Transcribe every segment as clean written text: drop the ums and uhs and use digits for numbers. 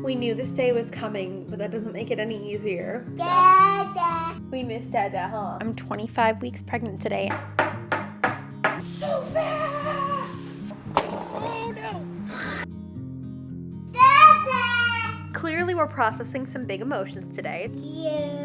We knew this day was coming, but that doesn't make it any easier. Dada. We miss Dada, huh? I'm 25 weeks pregnant today. So fast! Oh no! Dada! Clearly we're processing some big emotions today. Yes.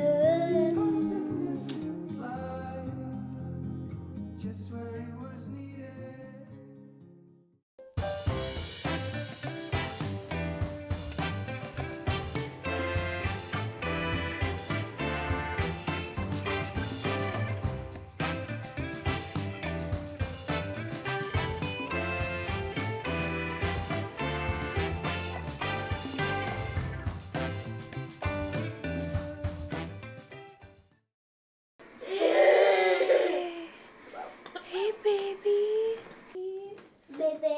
Hey, baby. Baby.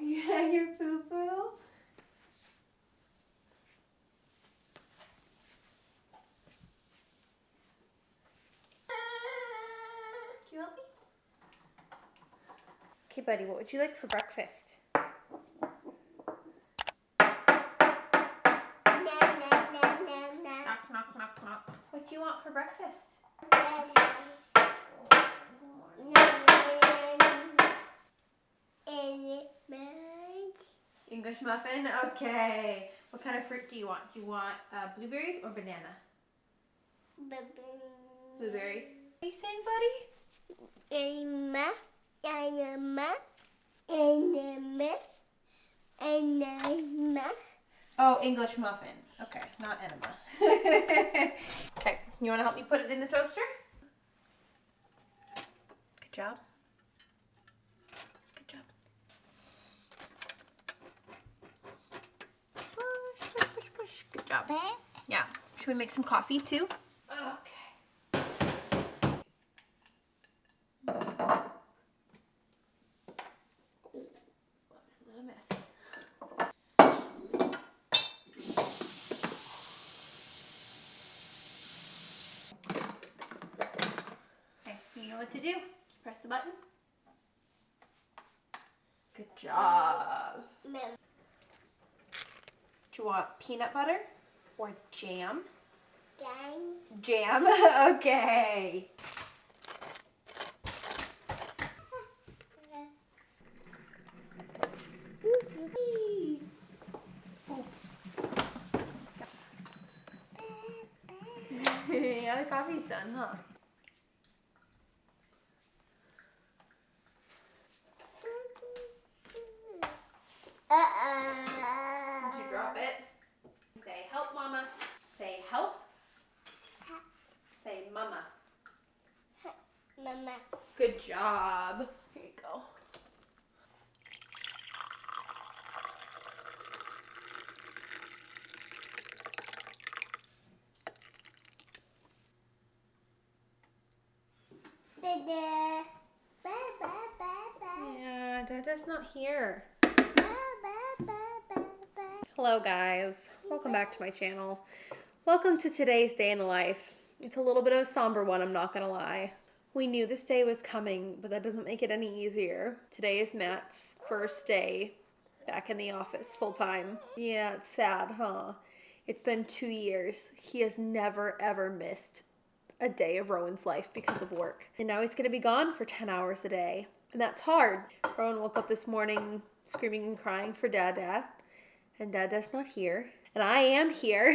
Yeah, your poo-poo. Do you want me? Okay, buddy, what would you like for breakfast? Knock, knock, knock, knock. What do you want for breakfast? English muffin? Okay. What kind of fruit do you want? Do you want blueberries or banana? Blueberries. What are you saying, buddy? Oh, English muffin. Okay, not enema. Okay, you want to help me put it in the toaster? Good job. Good job. Push, push, push, push. Good job. Yeah. Should we make some coffee too? Okay. Ooh, that was a little messy. Okay, you know what to do. You press the button. Good job. Do you want peanut butter or jam? Jam? Okay. Yeah, the coffee's done, huh? Did you drop it? Say help, mama. Say help. Say mama. Mama. Good job. Here you go. Dada. Yeah, Dada's not here. Hello guys, welcome back to my channel. Welcome to today's day in the life. It's a little bit of a somber one, I'm not gonna lie. We knew this day was coming, but that doesn't make it any easier. Today is Matt's first day back in the office full time. Yeah, it's sad, huh? It's been 2 years. He has never ever missed a day of Rowan's life because of work. And now he's gonna be gone for 10 hours a day. And that's hard. Rowan woke up this morning screaming and crying for Dada. And Dada's not here. And I am here.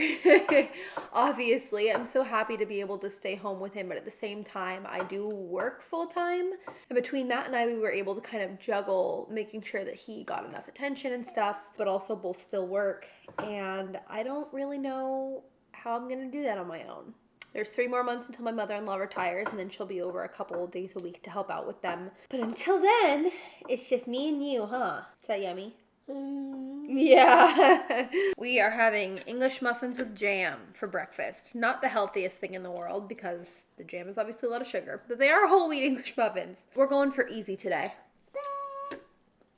Obviously, I'm so happy to be able to stay home with him, but at the same time, I do work full time. And between Matt and I, we were able to kind of juggle making sure that he got enough attention and stuff, but also both still work. And I don't really know how I'm gonna do that on my own. There's 3 more months until my mother-in-law retires, and then she'll be over a couple of days a week to help out with them. But until then, it's just me and you, huh? Is that yummy? Yeah. We are having English muffins with jam for breakfast. Not the healthiest thing in the world because the jam is obviously a lot of sugar, but they are whole wheat English muffins. We're going for easy today.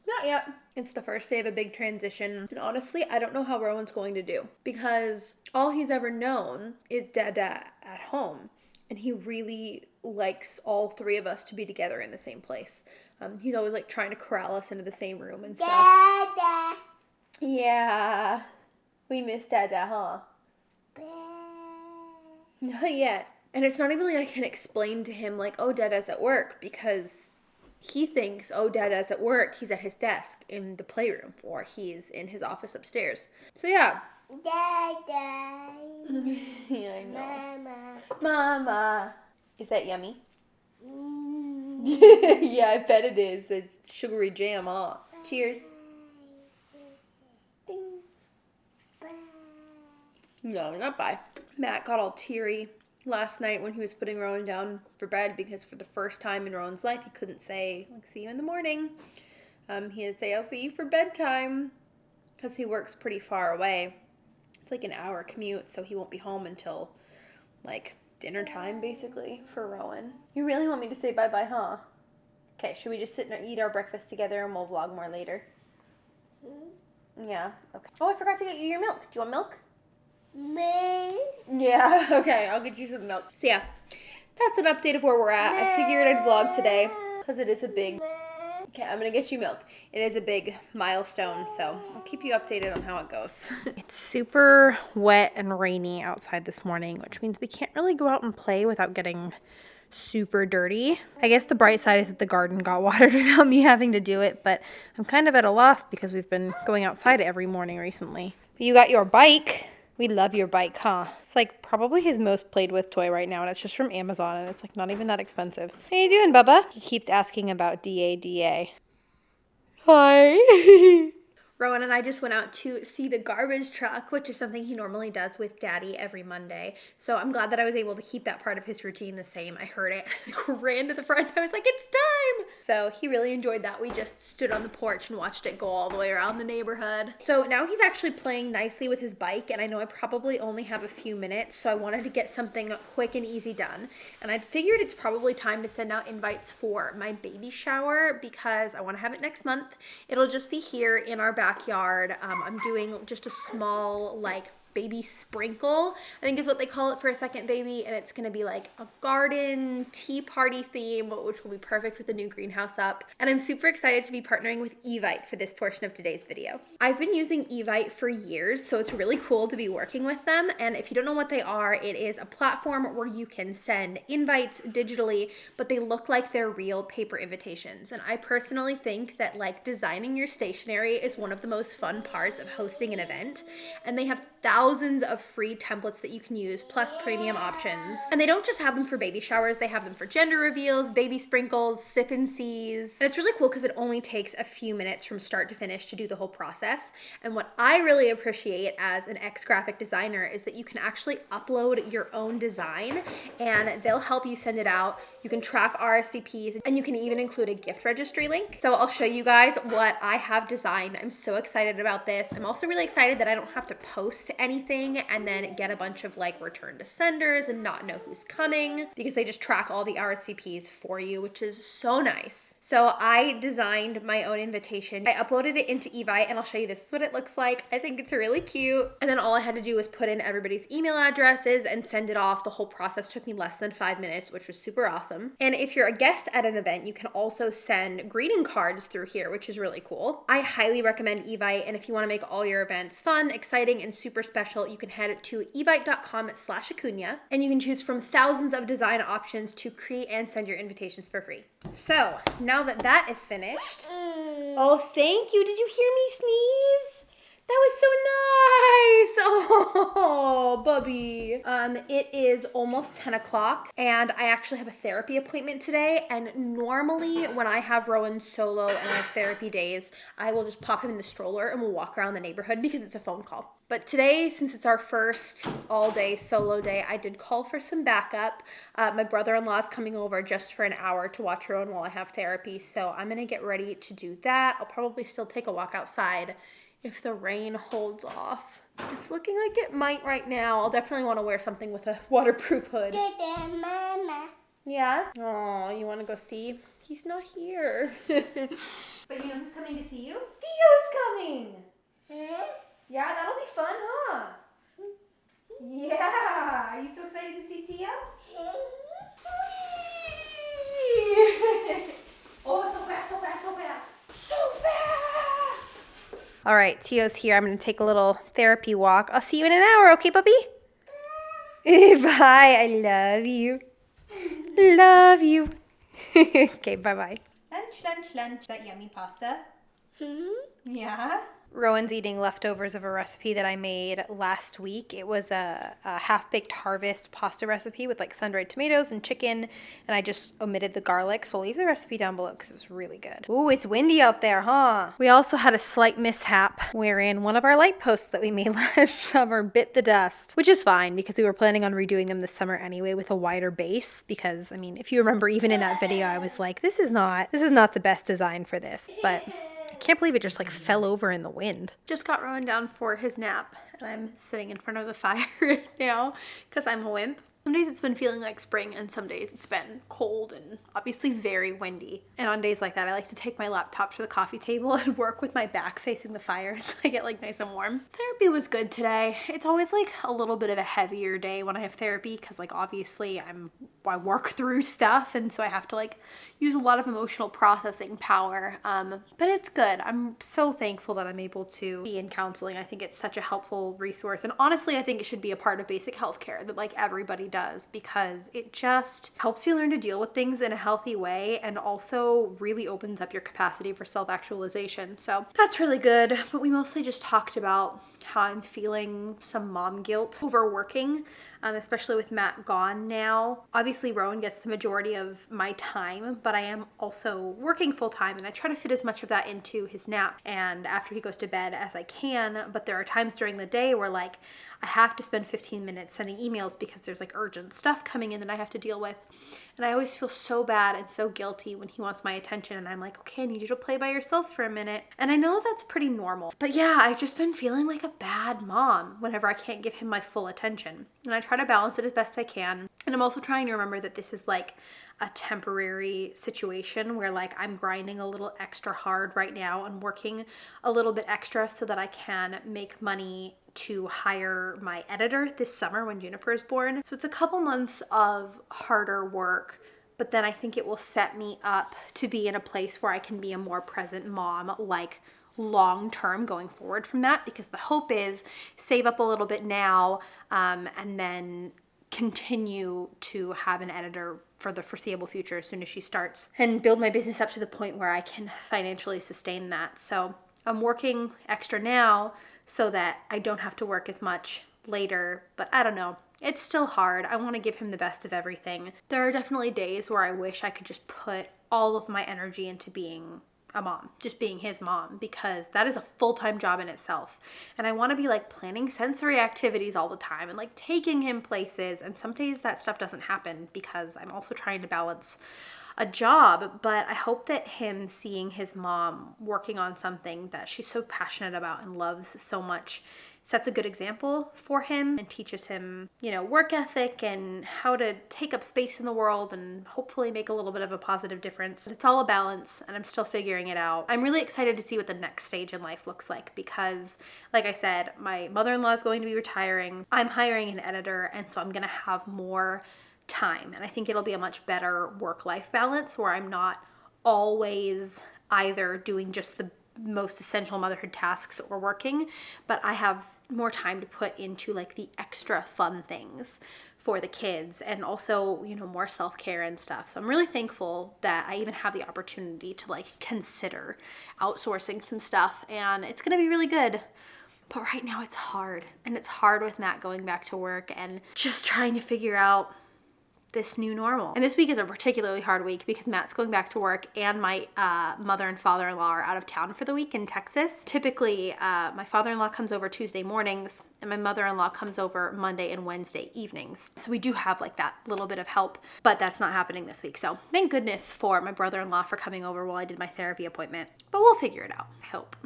Not yet. It's the first day of a big transition. And honestly, I don't know how Rowan's going to do because all he's ever known is Dada at home. And he really likes all 3 of us to be together in the same place. He's always like trying to corral us into the same room and stuff. Dada. Yeah. We miss Dada, huh? Not yet. And it's not even like I can explain to him, like, oh, Dada's at work, because he thinks, oh, Dada's at work. He's at his desk in the playroom, or he's in his office upstairs. So, yeah. Dada. Yeah, I know. Mama. Is that yummy? Yeah, I bet it is. It's sugary jam, huh? Cheers. Ding. No, not bye. Matt got all teary last night when he was putting Rowan down for bed because for the first time in Rowan's life, he couldn't say, like, see you in the morning. He had to say, I'll see you for bedtime, because he works pretty far away. It's like an hour commute, so he won't be home until, like, dinner time, basically, for Rowan. You really want me to say bye-bye, huh? Okay, should we just sit and eat our breakfast together and we'll vlog more later? Yeah, okay. Oh, I forgot to get you your milk. Do you want milk? Yeah, okay, I'll get you some milk. So yeah, that's an update of where we're at. I figured I'd vlog today because it is a big... Okay, I'm gonna get you milk. It is a big milestone, so I'll keep you updated on how it goes. It's super wet and rainy outside this morning, which means we can't really go out and play without getting super dirty. I guess the bright side is that the garden got watered without me having to do it, but I'm kind of at a loss because we've been going outside every morning recently. But you got your bike. We love your bike, huh? It's like probably his most played with toy right now, and it's just from Amazon, and it's like not even that expensive. How you doing, Bubba? He keeps asking about DADA. Hi. Rowan and I just went out to see the garbage truck, which is something he normally does with Daddy every Monday. So I'm glad that I was able to keep that part of his routine the same. I heard it, I ran to the front, I was like, it's time! So he really enjoyed that. We just stood on the porch and watched it go all the way around the neighborhood. So now he's actually playing nicely with his bike, and I know I probably only have a few minutes, so I wanted to get something quick and easy done. And I figured it's probably time to send out invites for my baby shower because I want to have it next month. It'll just be here in our backyard. I'm doing just a small, like, baby sprinkle, I think is what they call it for a second baby, and it's gonna be like a garden tea party theme, which will be perfect with the new greenhouse up. And I'm super excited to be partnering with Evite for this portion of today's video. I've been using Evite for years, so it's really cool to be working with them. And if you don't know what they are, it is a platform where you can send invites digitally, but they look like they're real paper invitations. And I personally think that, like, designing your stationery is one of the most fun parts of hosting an event. And they have thousands of free templates that you can use, plus premium options. And they don't just have them for baby showers, they have them for gender reveals, baby sprinkles, sip and sees. And it's really cool because it only takes a few minutes from start to finish to do the whole process. And what I really appreciate as an ex-graphic designer is that you can actually upload your own design and they'll help you send it out. You can track RSVPs, and you can even include a gift registry link. So I'll show you guys what I have designed. I'm so excited about this. I'm also really excited that I don't have to post anything and then get a bunch of, like, return to senders and not know who's coming, because they just track all the RSVPs for you, which is so nice. So I designed my own invitation. I uploaded it into Evite, and I'll show you this is what it looks like. I think it's really cute. And then all I had to do was put in everybody's email addresses and send it off. The whole process took me less than 5 minutes, which was super awesome. And if you're a guest at an event, you can also send greeting cards through here, which is really cool. I highly recommend Evite, and if you want to make all your events fun, exciting, and super special, you can head to evite.com/Issaquah, and you can choose from thousands of design options to create and send your invitations for free. So now that that is finished, oh, thank you. Did you hear me sneeze? That was so nice. Oh, Bubby. It is almost 10 o'clock and I actually have a therapy appointment today. And normally when I have Rowan solo and I have therapy days, I will just pop him in the stroller and we'll walk around the neighborhood because it's a phone call. But today, since it's our first all-day solo day, I did call for some backup. My brother-in-law is coming over just for an hour to watch Rowan while I have therapy. So I'm gonna get ready to do that. I'll probably still take a walk outside if the rain holds off. It's looking like it might right now. I'll definitely want to wear something with a waterproof hood. Mama. Yeah? Oh, you want to go see? He's not here. But you know who's coming to see you? Tio's coming! Huh? Yeah, that'll be fun, huh? Yeah! Are you so excited to see Tio? Oh, so fast, so fast, so fast! So fast! All right, Tio's here. I'm going to take a little therapy walk. I'll see you in an hour, okay, puppy? Bye. I love you. Love you. Okay, bye-bye. Lunch. That yummy pasta? Yeah. Rowan's eating leftovers of a recipe that I made last week. It was a half-baked harvest pasta recipe with like sun-dried tomatoes and chicken, and I just omitted the garlic, so I'll leave the recipe down below because it was really good. Ooh, it's windy out there, huh? We also had a slight mishap wherein one of our light posts that we made last summer bit the dust, which is fine because we were planning on redoing them this summer anyway with a wider base because, I mean, if you remember even in that video, I was like, this is not the best design for this, but I can't believe it just like fell over in the wind. Just got Rowan down for his nap and I'm sitting in front of the fire right now because I'm a wimp. Some days it's been feeling like spring and some days it's been cold and obviously very windy. And on days like that, I like to take my laptop to the coffee table and work with my back facing the fire so I get like nice and warm. Therapy was good today. It's always like a little bit of a heavier day when I have therapy because like obviously I work through stuff and so I have to like use a lot of emotional processing power. But it's good. I'm so thankful that I'm able to be in counseling. I think it's such a helpful resource. And honestly, I think it should be a part of basic healthcare that like everybody does because it just helps you learn to deal with things in a healthy way and also really opens up your capacity for self-actualization. So that's really good. But we mostly just talked about how I'm feeling some mom guilt over working, especially with Matt gone now. Obviously, Rowan gets the majority of my time, but I am also working full time and I try to fit as much of that into his nap and after he goes to bed as I can. But there are times during the day where like I have to spend 15 minutes sending emails because there's like urgent stuff coming in that I have to deal with. And I always feel so bad and so guilty when he wants my attention and I'm like, okay, I need you to play by yourself for a minute. And I know that's pretty normal. But yeah, I've just been feeling like a bad mom whenever I can't give him my full attention. And I try to balance it as best I can. And I'm also trying to remember that this is like a temporary situation where like I'm grinding a little extra hard right now and working a little bit extra so that I can make money to hire my editor this summer when Juniper is born. So it's a couple months of harder work, but then I think it will set me up to be in a place where I can be a more present mom, like long term going forward from that, because the hope is save up a little bit now and then continue to have an editor for the foreseeable future as soon as she starts and build my business up to the point where I can financially sustain that. So I'm working extra now so that I don't have to work as much later, but I don't know. It's still hard. I want to give him the best of everything. There are definitely days where I wish I could just put all of my energy into being a mom, just being his mom, because that is a full-time job in itself. And I want to be like planning sensory activities all the time and like taking him places. And some days that stuff doesn't happen because I'm also trying to balance a job, but I hope that him seeing his mom working on something that she's so passionate about and loves so much sets a good example for him and teaches him, you know, work ethic and how to take up space in the world and hopefully make a little bit of a positive difference. It's all a balance and I'm still figuring it out. I'm really excited to see what the next stage in life looks like because, like I said, my mother-in-law is going to be retiring. I'm hiring an editor, and so I'm going to have more time, and I think it'll be a much better work-life balance where I'm not always either doing just the most essential motherhood tasks or working, but I have more time to put into like the extra fun things for the kids and also, you know, more self-care and stuff. So I'm really thankful that I even have the opportunity to like consider outsourcing some stuff, and it's gonna be really good. But right now it's hard, and it's hard with Matt going back to work and just trying to figure out this new normal. And this week is a particularly hard week because Matt's going back to work and my mother and father-in-law are out of town for the week in Texas. Typically, my father-in-law comes over Tuesday mornings and my mother-in-law comes over Monday and Wednesday evenings. So we do have like that little bit of help, but that's not happening this week. So thank goodness for my brother-in-law for coming over while I did my therapy appointment, but we'll figure it out, I hope.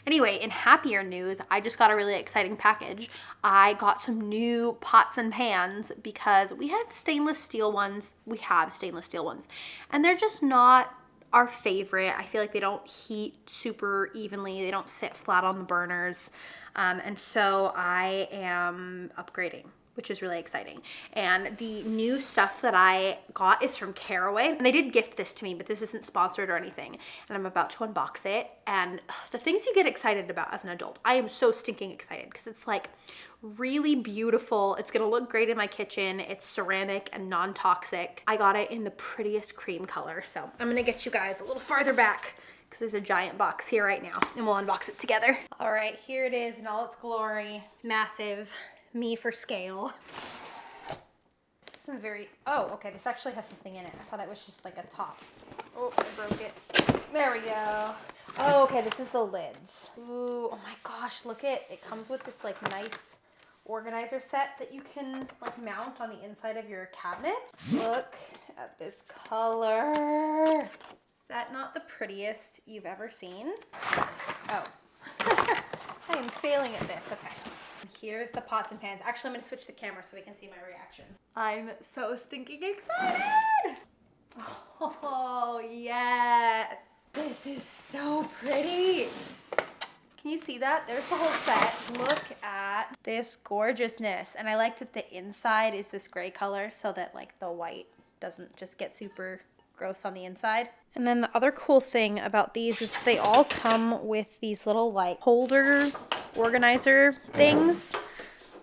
Anyway, in happier news, I just got a really exciting package. I got some new pots and pans because we had stainless steel ones. We have stainless steel ones, and they're just not our favorite. I feel like they don't heat super evenly. They don't sit flat on the burners. And so I am upgrading. which is really exciting. And the new stuff that I got is from Caraway. And they did gift this to me, but this isn't sponsored or anything. And I'm about to unbox it. And the things you get excited about as an adult, I am so stinking excited because it's like really beautiful. It's gonna look great in my kitchen. It's ceramic and non-toxic. I got it in the prettiest cream color. So I'm gonna get you guys a little farther back because there's a giant box here right now and we'll unbox it together. All right, here it is in all its glory. It's massive. Me for scale. This is some very, oh, okay, this actually has something in it. I thought it was just like a top. Oh, I broke it. There we go. Oh, okay, this is the lids. Ooh, oh my gosh, look at, it comes with this like nice organizer set that you can like mount on the inside of your cabinet. Look at this color. Is that not the prettiest you've ever seen? Oh, I am failing at this, okay. Here's the pots and pans. Actually, I'm gonna switch the camera so we can see my reaction. I'm so stinking excited. Oh, yes. This is so pretty. Can you see that? There's the whole set. Look at this gorgeousness. And I like that the inside is this gray color so that like the white doesn't just get super gross on the inside. And then the other cool thing about these is they all come with these little like holder organizer things.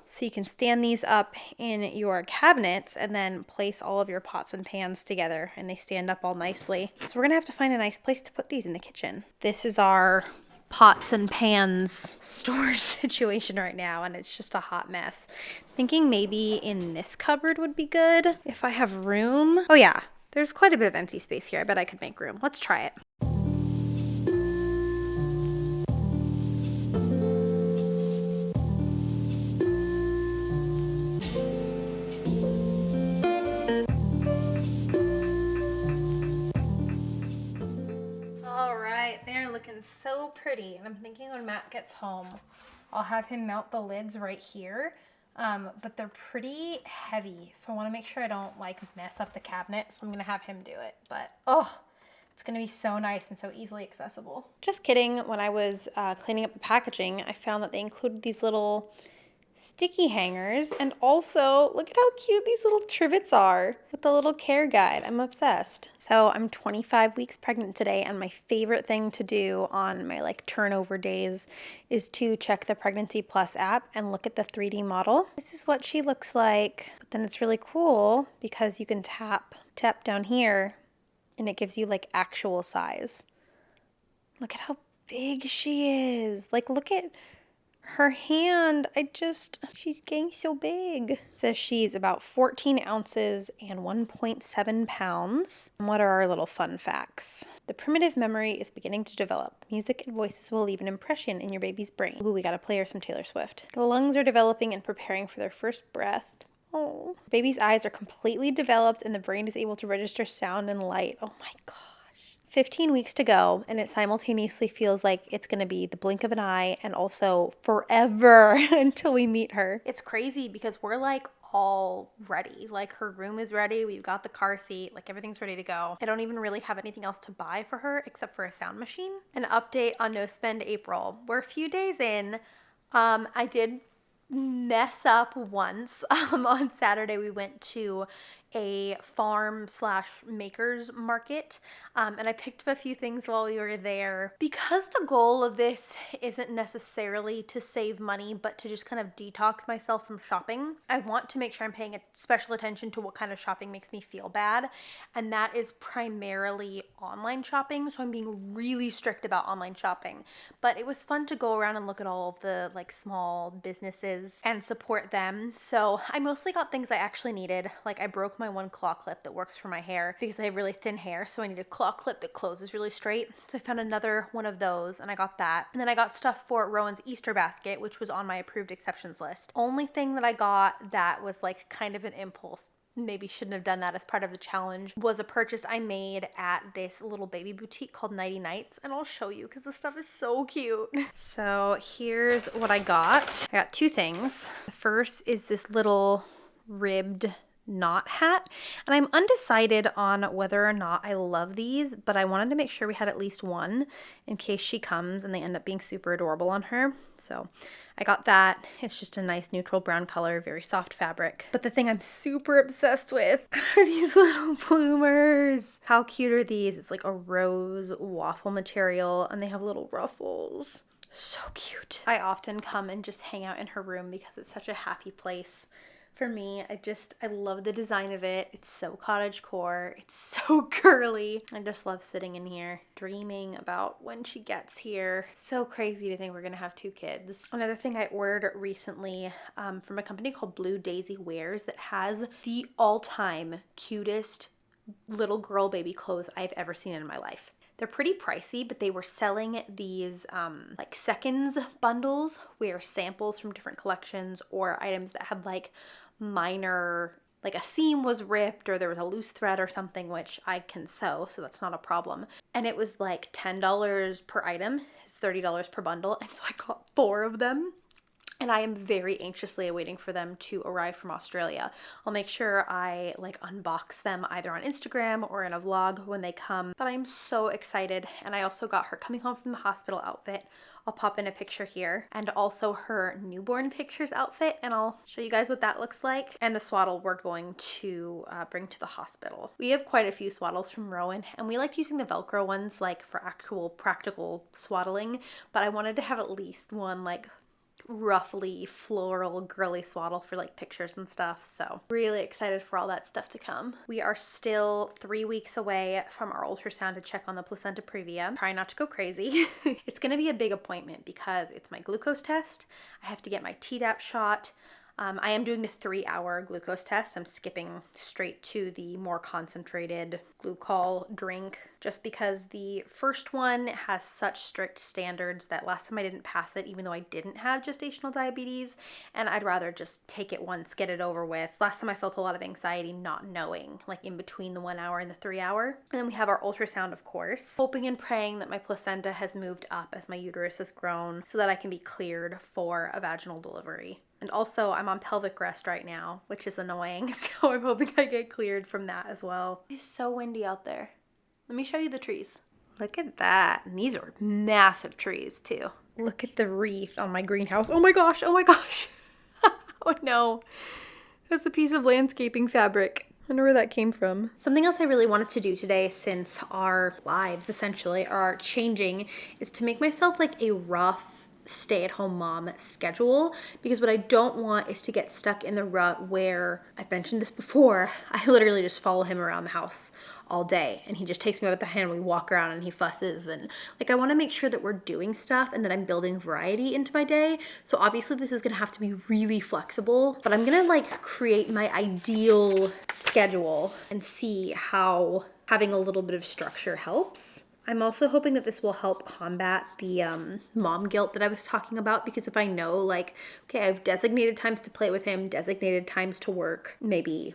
So you can stand these up in your cabinets and then place all of your pots and pans together and they stand up all nicely. So we're gonna have to find a nice place to put these in the kitchen. This is our pots and pans storage situation right now and it's just a hot mess. Thinking maybe in this cupboard would be good if I have room. Oh yeah, there's quite a bit of empty space here. I bet I could make room. Let's try it. Looking so pretty, and I'm thinking when Matt gets home I'll have him mount the lids right here, but they're pretty heavy, so I want to make sure I don't like mess up the cabinet, so I'm gonna have him do it. But oh, it's gonna be so nice and so easily accessible. Just kidding. When I was cleaning up the packaging, I found that they included these little sticky hangers, and also look at how cute these little trivets are with the little care guide. I'm obsessed. So I'm 25 weeks pregnant today, and my favorite thing to do on my like turnover days is to check the Pregnancy Plus app and look at the 3D model. This is what she looks like. But then it's really cool because you can tap down here and it gives you like actual size. Look at how big she is. Like, look at her hand. She's getting so big. It says she's about 14 ounces and 1.7 pounds. And what are our little fun facts? The primitive memory is beginning to develop. Music and voices will leave an impression in your baby's brain. Ooh, we gotta play her some Taylor Swift. The lungs are developing and preparing for their first breath. Oh. Baby's eyes are completely developed and the brain is able to register sound and light. Oh my God. 15 weeks to go, and it simultaneously feels like it's going to be the blink of an eye and also forever until we meet her. It's crazy because we're like all ready. Like, her room is ready. We've got the car seat. Like, everything's ready to go. I don't even really have anything else to buy for her except for a sound machine. An update on No Spend April. We're a few days in. I did mess up once. On Saturday we went to a farm/makers market, and I picked up a few things while we were there. Because the goal of this isn't necessarily to save money, but to just kind of detox myself from shopping, I want to make sure I'm paying special attention to what kind of shopping makes me feel bad, and that is primarily online shopping. So I'm being really strict about online shopping, but it was fun to go around and look at all of the like small businesses and support them. So I mostly got things I actually needed. Like, I broke my one claw clip that works for my hair because I have really thin hair, so I need a claw clip that closes really straight. So I found another one of those and I got that. And then I got stuff for Rowan's Easter basket, which was on my approved exceptions list. Only thing that I got that was like kind of an impulse, maybe shouldn't have done that as part of the challenge, was a purchase I made at this little baby boutique called Nighty Nights, and I'll show you because the stuff is so cute. So here's what I got. I got two things. The first is this little ribbed knot hat, and I'm undecided on whether or not I love these, but I wanted to make sure we had at least one in case she comes and they end up being super adorable on her. So I got that. It's just a nice neutral brown color, very soft fabric. But the thing I'm super obsessed with are these little bloomers. How cute are these? It's like a rose waffle material and they have little ruffles. So cute. I often come and just hang out in her room because it's such a happy place for me. I love the design of it. It's so cottagecore. It's so girly. I just love sitting in here dreaming about when she gets here. So crazy to think we're gonna have 2 kids. Another thing I ordered recently from a company called Blue Daisy Wears that has the all-time cutest little girl baby clothes I've ever seen in my life. They're pretty pricey, but they were selling these like seconds bundles where samples from different collections or items that had like minor, like a seam was ripped or there was a loose thread or something, which I can sew, so that's not a problem. And it was like $10 per item. It's $30 per bundle. And so I got 4 of them. And I am very anxiously awaiting for them to arrive from Australia. I'll make sure I like unbox them either on Instagram or in a vlog when they come. But I'm so excited. And I also got her coming home from the hospital outfit. I'll pop in a picture here. And also her newborn pictures outfit. And I'll show you guys what that looks like. And the swaddle we're going to bring to the hospital. We have quite a few swaddles from Rowan. And we liked using the Velcro ones like for actual practical swaddling. But I wanted to have at least one like roughly floral girly swaddle for like pictures and stuff. So really excited for all that stuff to come. We are still 3 weeks away from our ultrasound to check on the placenta previa. Try not to go crazy. It's gonna be a big appointment because it's my glucose test. I have to get my Tdap shot. I am doing the 3-hour glucose test. I'm skipping straight to the more concentrated glucol drink just because the first one has such strict standards that last time I didn't pass it even though I didn't have gestational diabetes, and I'd rather just take it once, get it over with. Last time I felt a lot of anxiety not knowing, like in between the 1 hour and the 3 hour. And then we have our ultrasound, of course, hoping and praying that my placenta has moved up as my uterus has grown so that I can be cleared for a vaginal delivery. And also I'm on pelvic rest right now, which is annoying, so I'm hoping I get cleared from that as well. It's so windy out there. Let me show you the trees. Look at that. And these are massive trees too. Look at the wreath on my greenhouse. Oh my gosh, oh my gosh. Oh no. That's a piece of landscaping fabric. I wonder where that came from. Something else I really wanted to do today, since our lives essentially are changing, is to make myself like a rough stay-at-home mom schedule, because what I don't want is to get stuck in the rut where, I've mentioned this before, I literally just follow him around the house all day and he just takes me by the hand and we walk around and he fusses, and like I want to make sure that we're doing stuff and that I'm building variety into my day. So obviously this is gonna have to be really flexible, but I'm gonna like create my ideal schedule and see how having a little bit of structure helps. I'm also hoping that this will help combat the mom guilt that I was talking about, because if I know like, okay, I have designated times to play with him, designated times to work, maybe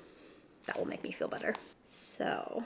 that will make me feel better. So,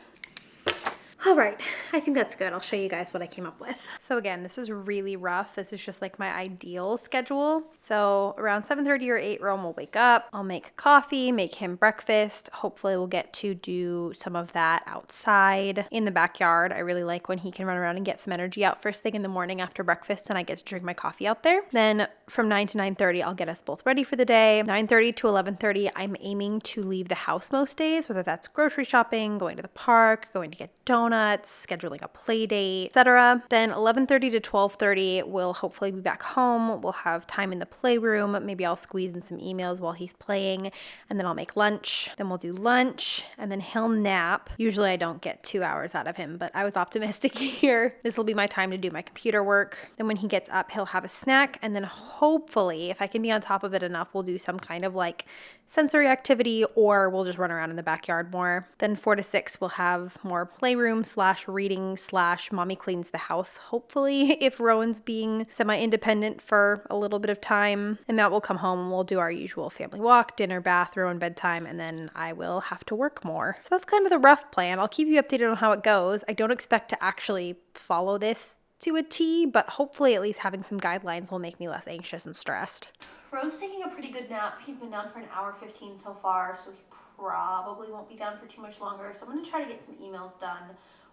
all right, I think that's good. I'll show you guys what I came up with. So again, this is really rough. This is just like my ideal schedule. So around 7:30 or 8, Rowan will wake up. I'll make coffee, make him breakfast. Hopefully we'll get to do some of that outside in the backyard. I really like when he can run around and get some energy out first thing in the morning after breakfast, and I get to drink my coffee out there. Then from 9 to 9:30, I'll get us both ready for the day. 9:30 to 11:30, I'm aiming to leave the house most days, whether that's grocery shopping, going to the park, going to get donuts, scheduling a play date, etc. Then 11:30 to 12:30, we'll hopefully be back home. We'll have time in the playroom. Maybe I'll squeeze in some emails while he's playing, and then I'll make lunch. Then we'll do lunch, and then he'll nap. Usually I don't get 2 hours out of him, but I was optimistic here. This will be my time to do my computer work. Then when he gets up, he'll have a snack, and then hopefully, if I can be on top of it enough, we'll do some kind of like sensory activity, or we'll just run around in the backyard more. Then 4 to 6, we'll have more playroom / reading / mommy cleans the house, hopefully, if Rowan's being semi-independent for a little bit of time. And Matt will come home and we'll do our usual family walk, dinner, bath, Rowan bedtime, and then I will have to work more. So that's kind of the rough plan. I'll keep you updated on how it goes. I don't expect to actually follow this to a T, but hopefully at least having some guidelines will make me less anxious and stressed. Rowan's taking a pretty good nap. He's been down for an hour 15 so far, so he probably won't be down for too much longer. So I'm going to try to get some emails done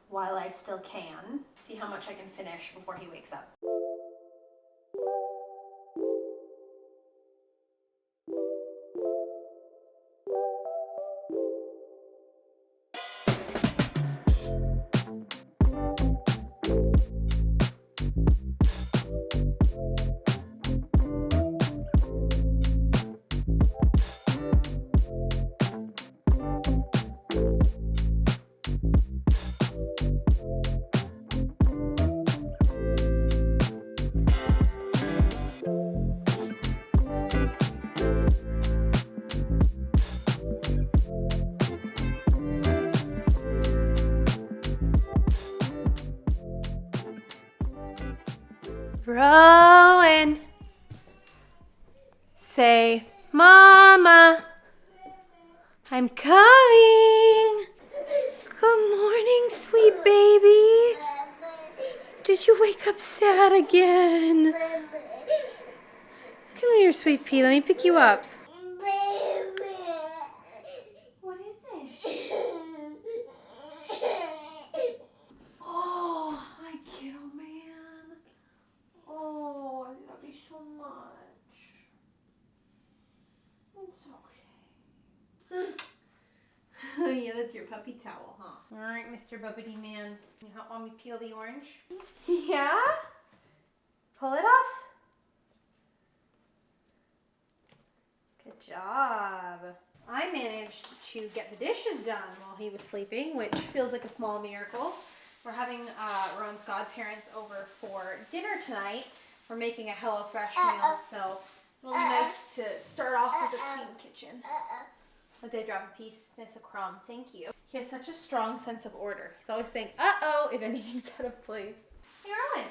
while I still can. See how much I can finish before he wakes up. Rowan, say, Mama, I'm coming. Good morning, sweet baby. Did you wake up sad again? Come here, sweet pea. Let me pick you up. What is it? Oh, hi, kiddo man. Oh, I love you so much. It's okay. Yeah, that's your puppy towel, huh? All right, Mr. Bubbity Man. Can you help Mommy peel the orange? Yeah? Pull it off. Good job. I managed to get the dishes done while he was sleeping, which feels like a small miracle. We're having Rowan's godparents over for dinner tonight. We're making a HelloFresh meal, so it'll be nice to start off with a clean kitchen. Oh, did I drop a piece? That's a crumb. Thank you. He has such a strong sense of order. He's always saying, uh-oh, if anything's out of place. Hey, Rowan,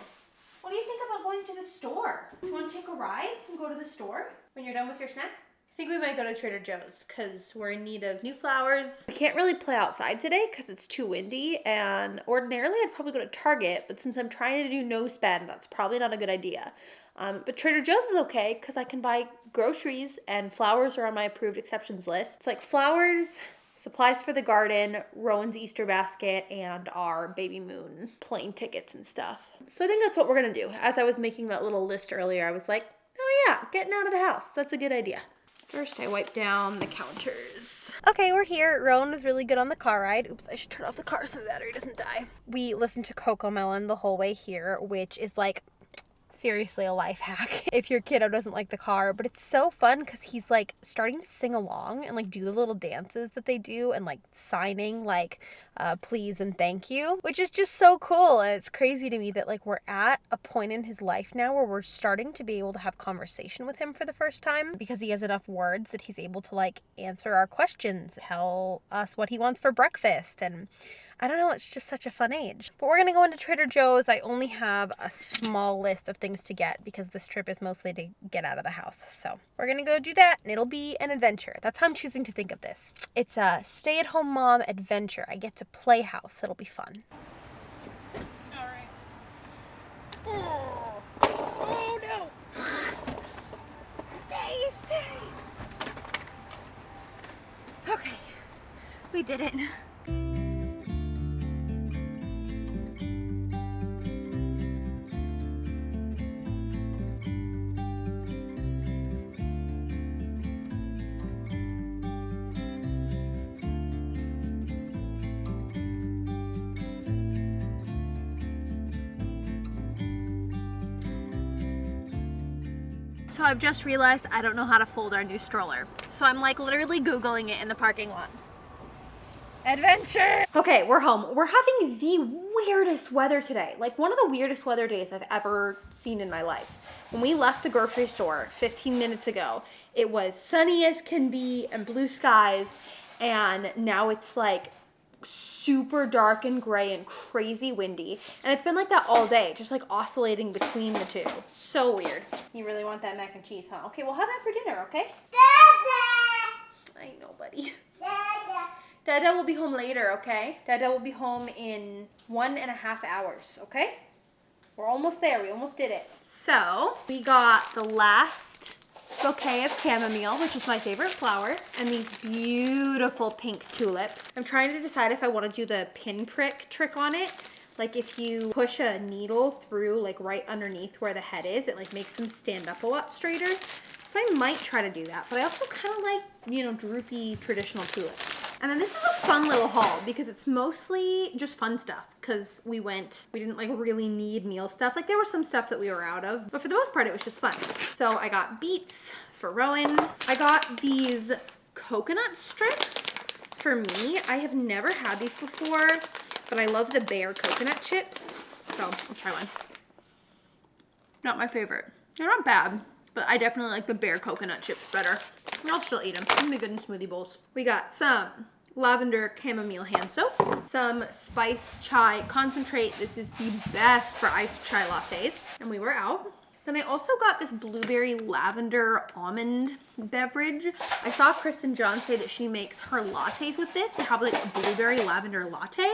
what do you think about going to the store? Do you want to take a ride and go to the store when you're done with your snack? I think we might go to Trader Joe's because we're in need of new flowers. I can't really play outside today because it's too windy, and ordinarily I'd probably go to Target, but since I'm trying to do no spend, that's probably not a good idea. But Trader Joe's is okay because I can buy groceries, and flowers are on my approved exceptions list. It's like flowers, supplies for the garden, Rowan's Easter basket, and our baby moon plane tickets and stuff. So I think that's what we're gonna do. As I was making that little list earlier, I was like, oh yeah, getting out of the house. That's a good idea. First, I wipe down the counters. Okay, we're here. Rowan was really good on the car ride. Oops, I should turn off the car so the battery doesn't die. We listened to Coco Melon the whole way here, which is like seriously a life hack if your kiddo doesn't like the car, but it's so fun because he's like starting to sing along and like do the little dances that they do and like signing like please and thank you, which is just so cool. And it's crazy to me that like we're at a point in his life now where we're starting to be able to have conversation with him for the first time because he has enough words that he's able to like answer our questions, tell us what he wants for breakfast, and I don't know, it's just such a fun age. But we're gonna go into Trader Joe's. I only have a small list of things to get because this trip is mostly to get out of the house. So we're gonna go do that and it'll be an adventure. That's how I'm choosing to think of this. It's a stay-at-home mom adventure. I get to play house. It'll be fun. All right. Oh no. Stay. Okay, we did it. So I've just realized I don't know how to fold our new stroller. So I'm like literally Googling it in the parking lot. Adventure! Okay, we're home. We're having the weirdest weather today. Like one of the weirdest weather days I've ever seen in my life. When we left the grocery store 15 minutes ago, it was sunny as can be and blue skies, and now it's like super dark and gray and crazy windy, and it's been like that all day, just like oscillating between the two. So weird. You really want that mac and cheese, huh? Okay, we'll have that for dinner, okay? Dada! I know, buddy. Dada. Dada will be home later, okay? Dada will be home in 1.5 hours, okay? We're almost there. We almost did it. So we got the last bouquet of chamomile, which is my favorite flower, and these beautiful pink tulips. I'm trying to decide if I want to do the pinprick trick on it. Like if you push a needle through like right underneath where the head is, it like makes them stand up a lot straighter. So I might try to do that, but I also kind of like, you know, droopy traditional tulips. And then this is a fun little haul because it's mostly just fun stuff because we didn't like really need meal stuff. Like there was some stuff that we were out of, but for the most part, it was just fun. So I got beets for Rowan. I got these coconut strips for me. I have never had these before, but I love the Bear coconut chips. So I'll try one. Not my favorite. They're not bad, but I definitely like the Bear coconut chips better. And I'll still eat them. They'll be good in smoothie bowls. We got some lavender chamomile hand soap, some spiced chai concentrate. This is the best for iced chai lattes. And we were out. Then I also got this blueberry lavender almond beverage. I saw Kristen John say that she makes her lattes with this. They have like a blueberry lavender latte.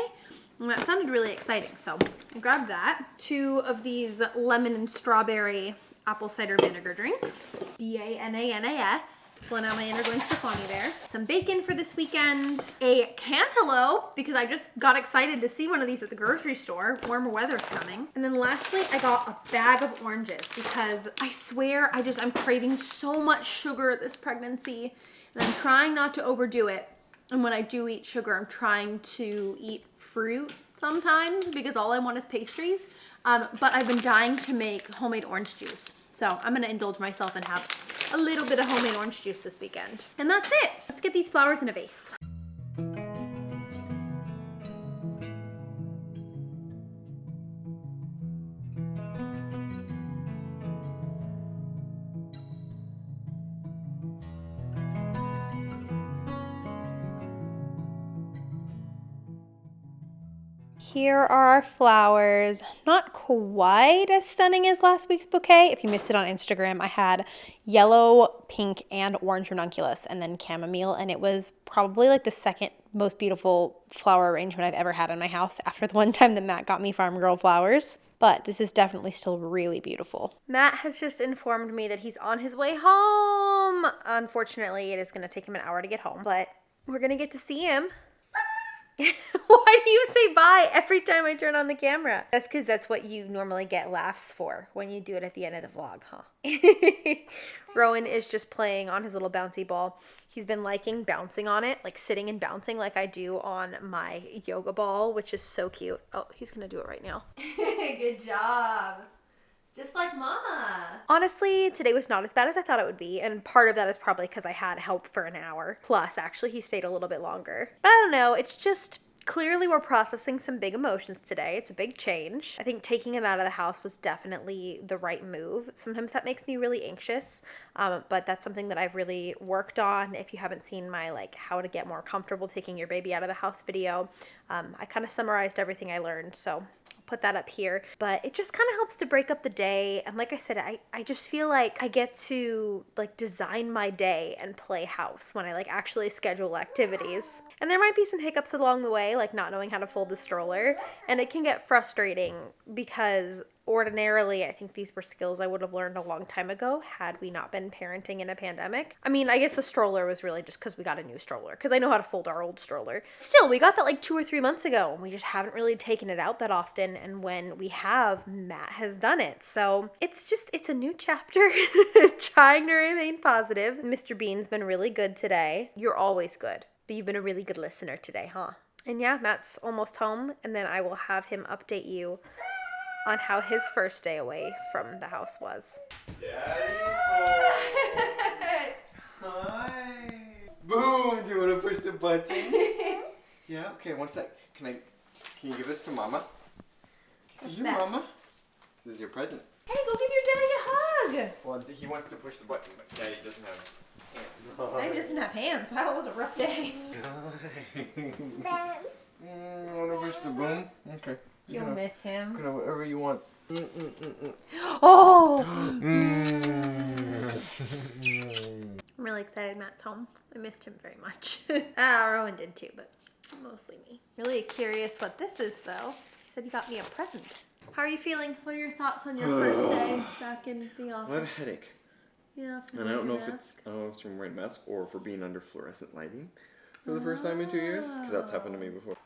And that sounded really exciting. So I grabbed that. 2 of these lemon and strawberry apple cider vinegar drinks. BANANAS. Pulling out my inner Gwen Stefani there. Some bacon for this weekend. A cantaloupe, because I just got excited to see one of these at the grocery store. Warmer weather's coming. And then lastly, I got a bag of oranges because I swear I'm craving so much sugar this pregnancy. And I'm trying not to overdo it. And when I do eat sugar, I'm trying to eat fruit sometimes because all I want is pastries. But I've been dying to make homemade orange juice. So I'm gonna indulge myself and have a little bit of homemade orange juice this weekend. And that's it. Let's get these flowers in a vase. Here are our flowers. Not quite as stunning as last week's bouquet. If you missed it on Instagram, I had yellow, pink, and orange ranunculus, and then chamomile, and it was probably like the second most beautiful flower arrangement I've ever had in my house after the one time that Matt got me Farm Girl flowers. But this is definitely still really beautiful. Matt has just informed me that he's on his way home. Unfortunately, it is going to take him an hour to get home, but we're going to get to see him. Why do you say bye every time I turn on the camera? That's because that's what you normally get laughs for when you do it at the end of the vlog, huh? Rowan is just playing on his little bouncy ball. He's been liking bouncing on it, like sitting and bouncing like I do on my yoga ball, which is so cute. Oh, he's gonna do it right now. Good job. Just like mama. Honestly, today was not as bad as I thought it would be, and part of that is probably because I had help for an hour. Plus, actually, he stayed a little bit longer. But I don't know, it's just clearly we're processing some big emotions today. It's a big change. I think taking him out of the house was definitely the right move. Sometimes that makes me really anxious, but that's something that I've really worked on. If you haven't seen my like how to get more comfortable taking your baby out of the house video, I kind of summarized everything I learned, so put that up here. But it just kind of helps to break up the day, and like I said, I just feel like I get to like design my day and play house when I like actually schedule activities. And there might be some hiccups along the way, like not knowing how to fold the stroller, and it can get frustrating because ordinarily I think these were skills I would have learned a long time ago had we not been parenting in a pandemic. I mean, I guess the stroller was really just because we got a new stroller, because I know how to fold our old stroller. Still, we got that like 2 or 3 months ago, and we just haven't really taken it out that often, and when we have, Matt has done it. So it's a new chapter. Trying to remain positive. Mr. Bean's been really good today. You're always good, but you've been a really good listener today, huh? And yeah, Matt's almost home, and then I will have him update you on how his first day away from the house was. Daddy's home. Hi. Boom. Do you want to push the button? Yeah. Okay. One sec. Can you give this to Mama? This is your Mama. This is your present. Hey, go give your daddy a hug. Well, he wants to push the button, but Daddy doesn't have hands. Daddy doesn't have hands. Wow, it was a rough day. Want to push the button? Okay. You'll miss him. Whatever you want. Oh! I'm really excited Matt's home. I missed him very much. Rowan did too, but mostly me. Really curious what this is, though. He said he got me a present. How are you feeling? What are your thoughts on your first day back in the office? I have a headache. Yeah. And I don't know if it's from wearing a mask or for being under fluorescent lighting for the first time in 2 years, because that's happened to me before.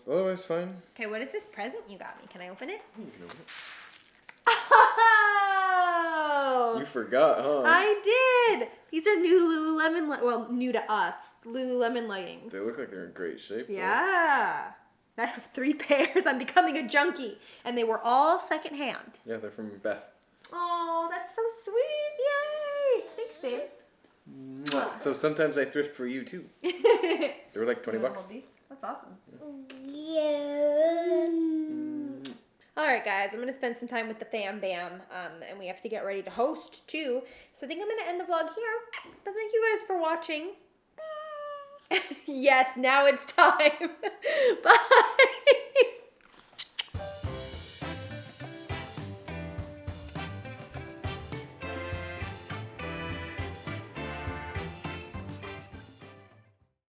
Otherwise fine. Okay, what is this present you got me? Can I open it? You can open it. Oh! You forgot, huh? I did! These are new Lululemon, well, new to us, Lululemon leggings. They look like they're in great shape. Yeah. I have 3 pairs. I'm becoming a junkie. And they were all secondhand. Yeah, they're from Beth. Oh, that's so sweet. Yay! Thanks, babe. So sometimes I thrift for you too. They were like $20. That's awesome. Yeah. All right, guys, I'm going to spend some time with the fam bam, and we have to get ready to host, too. So I think I'm going to end the vlog here, but thank you guys for watching. Yes, now it's time. Bye.